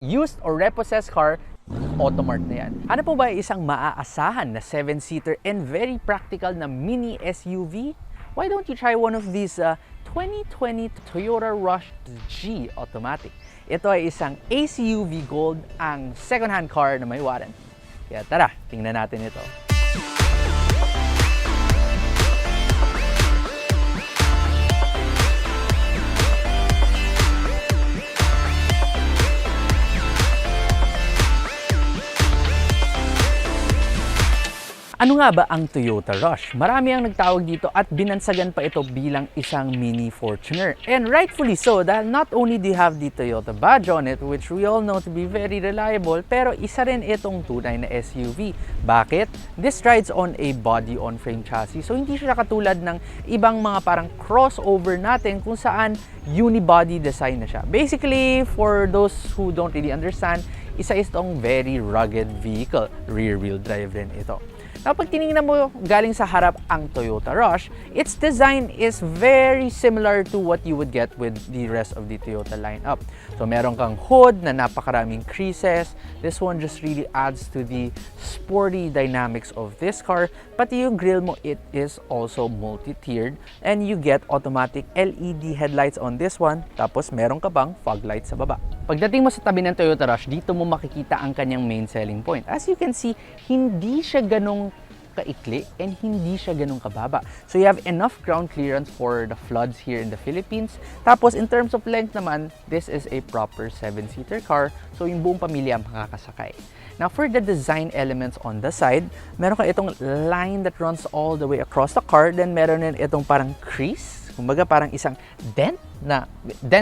Used or repossessed car, Automart na yan. Ano po ba isang maaasahan na 7-seater and very practical na mini SUV? Why don't you try one of these 2020 Toyota Rush G Automatic? Ito ay isang ACUV Gold, ang second-hand car na may warranty. Kaya tara, tingnan natin ito. Ano nga ba ang Toyota Rush? Marami ang nagtawag dito at binansagan pa ito bilang isang mini Fortuner. And rightfully so, dahil not only do you have the Toyota badge on it, which we all know to be very reliable, pero isa rin itong tunay na SUV. Bakit? This rides on a body-on-frame chassis. So hindi siya katulad ng ibang mga parang crossover natin kung saan unibody design na siya. Basically, for those who don't really understand, isa itong very rugged vehicle. Rear-wheel drive rin ito. Now, pag tinignan mo galing sa harap ang Toyota Rush, its design is very similar to what you would get with the rest of the Toyota lineup. So, meron kang hood na napakaraming creases. This one just really adds to the sporty dynamics of this car. Pati yung grille mo, it is also multi-tiered. And you get automatic LED headlights on this one. Tapos, meron ka bang fog light sa baba. Pagdating mo sa tabi ng Toyota Rush, dito mo makikita ang kanyang main selling point. As you can see, hindi siya ganong kaikli and hindi siya ganun kababa. So you have enough ground clearance for the floods here in the Philippines. Tapos in terms of length naman, this is a proper 7-seater car. So yung buong pamilya ang makakasakay. Now for the design elements on the side, meron ka itong line that runs all the way across the car. Then meron din itong parang crease. Kumbaga parang isang dent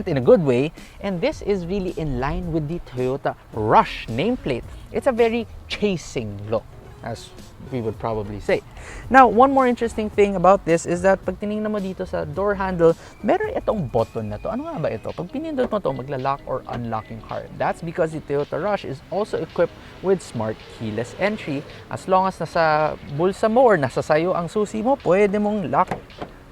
in a good way. And this is really in line with the Toyota Rush nameplate. It's a very chasing look, as we would probably say. Now, one more interesting thing about this is that pag tinignan mo dito sa door handle, meron itong button na to. Ano nga ba ito? Pag pinindot mo to, magla-lock or unlock yung car. That's because the Toyota Rush is also equipped with smart keyless entry. As long as nasa bulsa mo or nasa sayo ang susi mo, pwede mong lock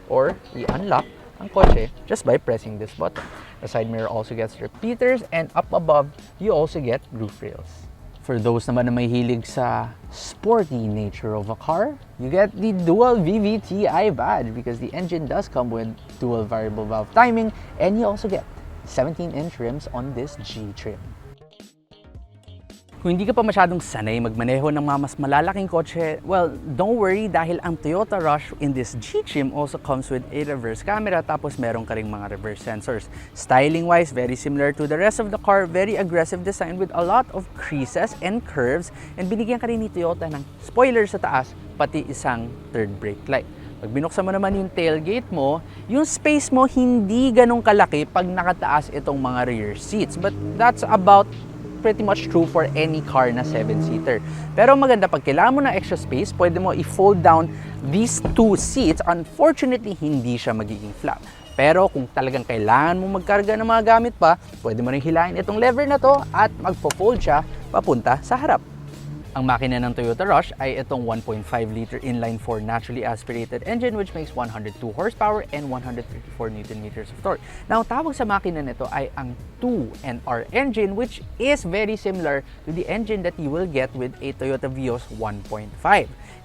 or i-unlock ang kotse just by pressing this button. The side mirror also gets repeaters, and up above, you also get roof rails. For those naman na may hilig sa sporty nature of a car, you get the dual VVT-i badge because the engine does come with dual variable valve timing, and you also get 17-inch rims on this G trim. Kung hindi ka pa masyadong sanay magmaneho ng mga mas malalaking kotse, well, don't worry dahil ang Toyota Rush in this G trim also comes with a reverse camera, tapos meron ka ring mga reverse sensors. Styling-wise, very similar to the rest of the car, very aggressive design with a lot of creases and curves, and binigyan ka rin ni Toyota ng spoiler sa taas, pati isang third brake light. Pag binuksan mo naman yung tailgate mo, yung space mo hindi ganong kalaki pag nakataas itong mga rear seats. But that's about pretty much true for any car na 7-seater. Pero maganda, pag kailangan mo ng extra space, pwede mo i-fold down these two seats. Unfortunately, hindi siya magiging flat. Pero kung talagang kailangan mo magkarga ng mga gamit pa, pwede mo rin hilahin itong lever na to at magpo-fold siya papunta sa harap. Ang makina ng Toyota Rush ay itong 1.5-liter inline-4 naturally aspirated engine which makes 102 horsepower and 134 Nm of torque. Now, tawag sa makina nito ay ang 2NR engine, which is very similar to the engine that you will get with a Toyota Vios 1.5.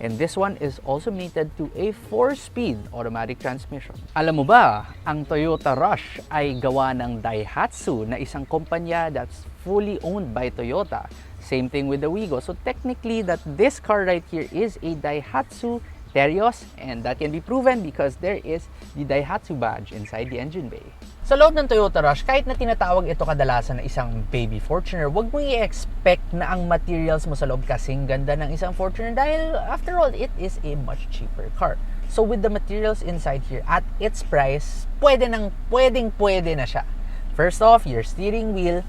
And this one is also mated to a 4-speed automatic transmission. Alam mo ba, ang Toyota Rush ay gawa ng Daihatsu na isang kumpanya that's fully owned by Toyota. Same thing with the Wigo. So technically, that this car right here is a Daihatsu Terios, and that can be proven because there is the Daihatsu badge inside the engine bay. Sa loob ng Toyota Rush, kahit na tinatawag ito kadalasan na isang baby Fortuner, wag mong i-expect na ang materials mo sa loob kasing ganda ng isang Fortuner dahil after all, it is a much cheaper car. So with the materials inside here at its price, pwedeng-pwede na siya. First off, your steering wheel,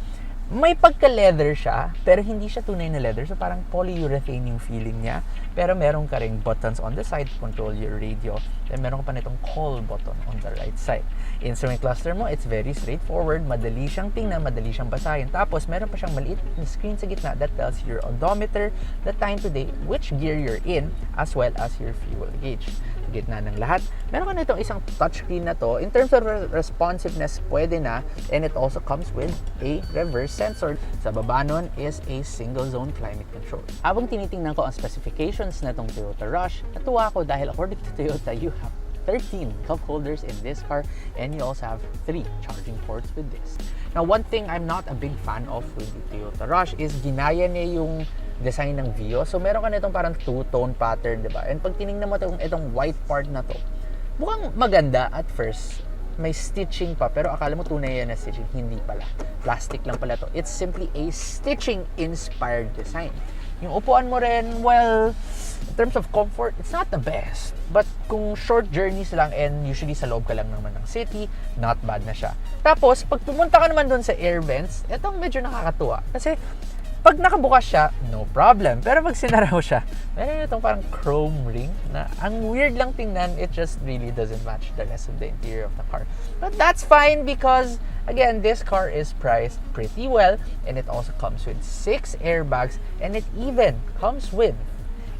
may pagka-leather siya, pero hindi siya tunay na leather. So parang polyurethane yung feeling niya. Pero meron ka ring buttons on the side to control your radio. Then meron ka pa nitong call button on the right side. Instrument cluster mo, it's very straightforward. Madali siyang tingnan, madali siyang basahin. Tapos meron pa siyang maliit na screen sa gitna that tells your odometer, the time today, which gear you're in, as well as your fuel gauge. Sa gitna ng lahat, meron ka nitong isang touchscreen na to. In terms of responsiveness, pwede na. And it also comes with a reverse sensor. Sa baba nun is a single zone climate control. Habang tinitingnan ko ang specifications na itong Toyota Rush, natuwa ako dahil according to Toyota, you have 13 cup holders in this car, and you also have 3 charging ports with this. Now, one thing I'm not a big fan of with the Toyota Rush is ginaya niya yung design ng Vios. So, meron ka na itong parang two-tone pattern, di ba? And pag tinignan mo itong white part na to, mukhang maganda at first. May stitching pa, pero akala mo tunay yan na stitching. Hindi pala. Plastic lang pala to. It's simply a stitching-inspired design. Yung upuan mo rin, well, in terms of comfort, it's not the best. But kung short journeys lang and usually sa loob ka lang naman ng city, not bad na siya. Tapos, pag pumunta ka naman doon sa air vents, itong medyo nakakatuwa. Kasi, pag nakabukas siya, no problem. Pero pag sinara mo siya, meron itong parang chrome ring na ang weird lang tingnan, it just really doesn't match the rest of the interior of the car. But that's fine because, again, this car is priced pretty well and it also comes with 6 airbags and it even comes with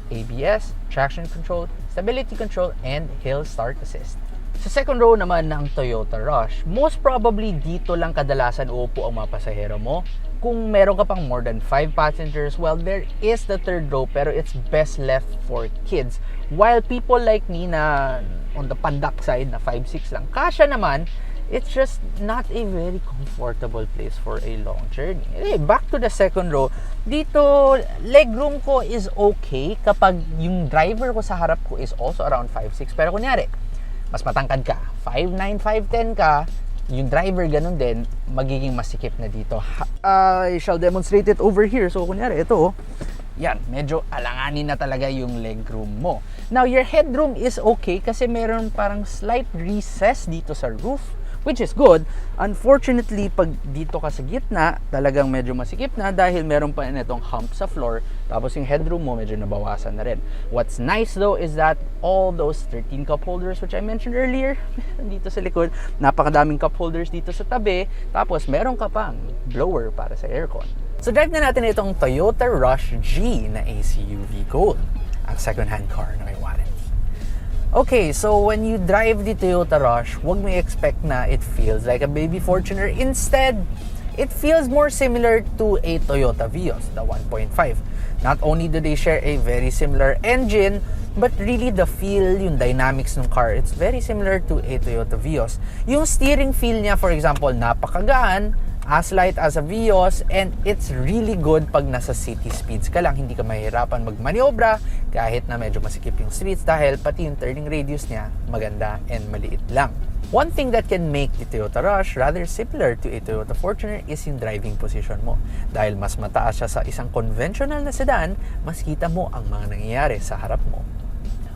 ABS, traction control, stability control, and hill start assist. Sa second row naman ng Toyota Rush, most probably dito lang kadalasan uupo ang mga pasahero mo. Kung meron ka pang more than 5 passengers, well, there is the third row pero it's best left for kids. While people like me na on the pandak side na 5'6 lang, kasya naman, it's just not a very comfortable place for a long journey. Back to the second row, dito, legroom ko is okay kapag yung driver ko sa harap ko is also around 5'6. Pero kunyari, mas matangkad ka, 5'9", 5'10 ka, yung driver ganun din, magiging masikip na dito. I shall demonstrate it over here. So, kunyari, ito, yan, medyo alanganin na talaga yung legroom mo. Now, your headroom is okay kasi meron parang slight recess dito sa roof, which is good. Unfortunately, pag dito ka sa gitna, talagang medyo masikip na dahil meron pa itong hump sa floor. Tapos yung headroom mo medyo nabawasan na rin. What's nice though is that all those 13 cup holders which I mentioned earlier, dito sa likod, napakadaming cup holders dito sa tabi. Tapos meron ka pang blower para sa aircon. So drive na natin itong Toyota Rush G na ACUV Gold, ang second-hand car na may warranty. Okay, so when you drive the Toyota Rush, huwag mo expect na it feels like a baby Fortuner. Instead, it feels more similar to a Toyota Vios, the 1.5. Not only do they share a very similar engine, but really the feel, yung dynamics ng car, it's very similar to a Toyota Vios. Yung steering feel niya, for example, napakagaan, as light as a Vios, and it's really good pag nasa city speeds ka lang. Hindi ka mahirapan magmaniobra kahit na medyo masikip yung streets dahil pati yung turning radius niya maganda and maliit lang. One thing that can make the Toyota Rush rather similar to a Toyota Fortuner is yung driving position mo. Dahil mas mataas siya sa isang conventional na sedan, mas kita mo ang mga nangyayari sa harap mo.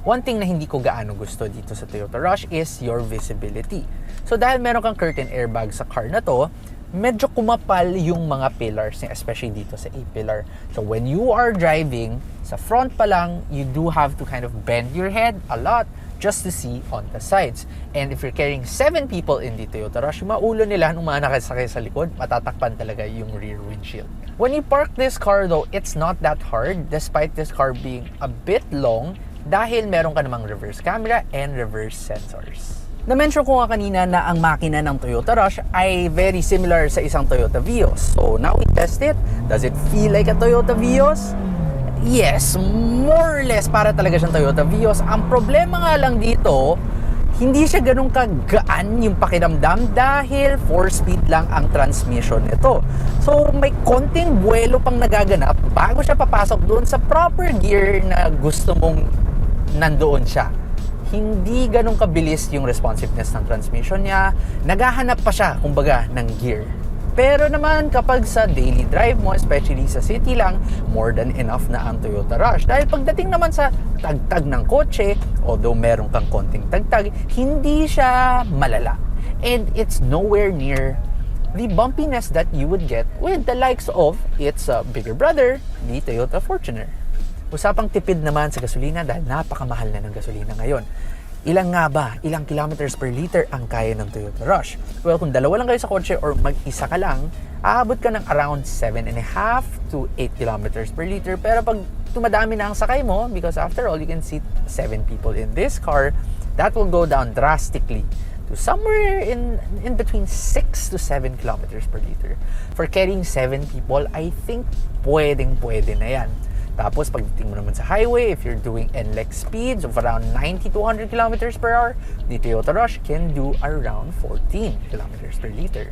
One thing na hindi ko gaano gusto dito sa Toyota Rush is your visibility. So dahil meron kang curtain airbag sa car na to, medyo kumapal yung mga pillars niya, especially dito sa A-pillar. So when you are driving, sa front pa lang, you do have to kind of bend your head a lot just to see on the sides. And if you're carrying 7 people in the Toyota Rush, yung maulo nila nung mga nakasakay sa likod, matatakpan talaga yung rear windshield. When you park this car though, it's not that hard despite this car being a bit long dahil meron ka namang reverse camera and reverse sensors. Na-mention ko nga kanina na ang makina ng Toyota Rush ay very similar sa isang Toyota Vios. So now we test it. Does it feel like a Toyota Vios? Yes, more or less para talaga siyang Toyota Vios. Ang problema nga lang dito, hindi siya ganun kagaan yung pakiramdam dahil 4-speed lang ang transmission nito. So may konting buwelo pang nagaganap bago siya papasok doon sa proper gear na gusto mong nandoon siya. Hindi ganun kabilis yung responsiveness ng transmission niya. Naghahanap pa siya, kumbaga, ng gear. Pero naman, kapag sa daily drive mo, especially sa city lang, more than enough na ang Toyota Rush. Dahil pagdating naman sa tagtag ng kotse, although meron kang konting tagtag, hindi siya malala. And it's nowhere near the bumpiness that you would get with the likes of its bigger brother, the Toyota Fortuner. Usapang tipid naman sa gasolina dahil napakamahal na ng gasolina ngayon. Ilang nga ba? Ilang kilometers per liter ang kaya ng Toyota Rush? Well, kung dalawa lang kayo sa kotse or mag-isa ka lang, aabot ka ng around 7.5 to 8 kilometers per liter. Pero pag tumadami na ang sakay mo, because after all, you can seat 7 people in this car, that will go down drastically to somewhere in between 6 to 7 kilometers per liter. For carrying 7 people, I think pwede na yan. Tapos pagdating mo naman sa highway, if you're doing NLEX speeds of around 90 to 100 kilometers per hour, the Toyota Rush can do around 14 kilometers per liter.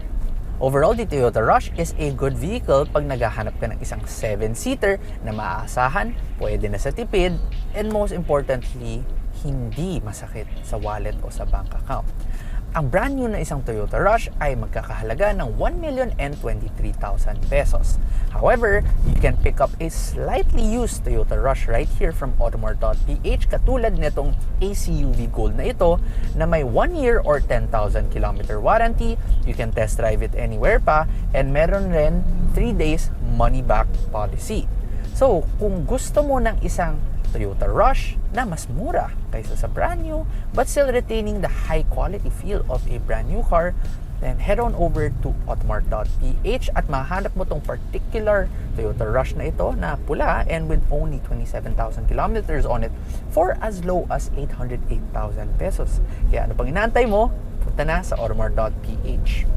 Overall, the Toyota Rush is a good vehicle pag naghahanap ka ng isang 7-seater na maaasahan, pwede na sa tipid, and most importantly, hindi masakit sa wallet o sa bank account. Ang brand new na isang Toyota Rush ay magkakahalaga ng 1,023,000 pesos. However, you can pick up a slightly used Toyota Rush right here from Automart.ph katulad nitong ACUV Gold na ito na may 1 year or 10,000 kilometer warranty. You can test drive it anywhere pa, and meron rin 3 days money back policy. So, kung gusto mo ng isang Toyota Rush na mas mura kaysa sa brand new but still retaining the high quality feel of a brand new car, then head on over to Automart.ph at mahanap mo tong particular Toyota Rush na ito na pula and with only 27,000 kilometers on it for as low as 808,000 pesos. Kaya ano pang inaantay mo? Punta na sa Automart.ph.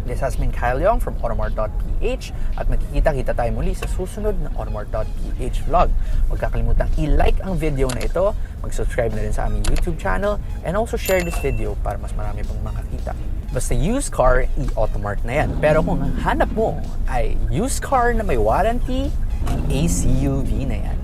This has been Kyle Young from Automart.ph at magkikita-kita tayo muli sa susunod na Automart.ph vlog. Huwag kakalimutang i-like ang video na ito, mag-subscribe na rin sa aming YouTube channel, and also share this video para mas marami pang makakita. Basta used car, i-Automart na yan. Pero kung ang hanap mo ay used car na may warranty, ACUV na yan.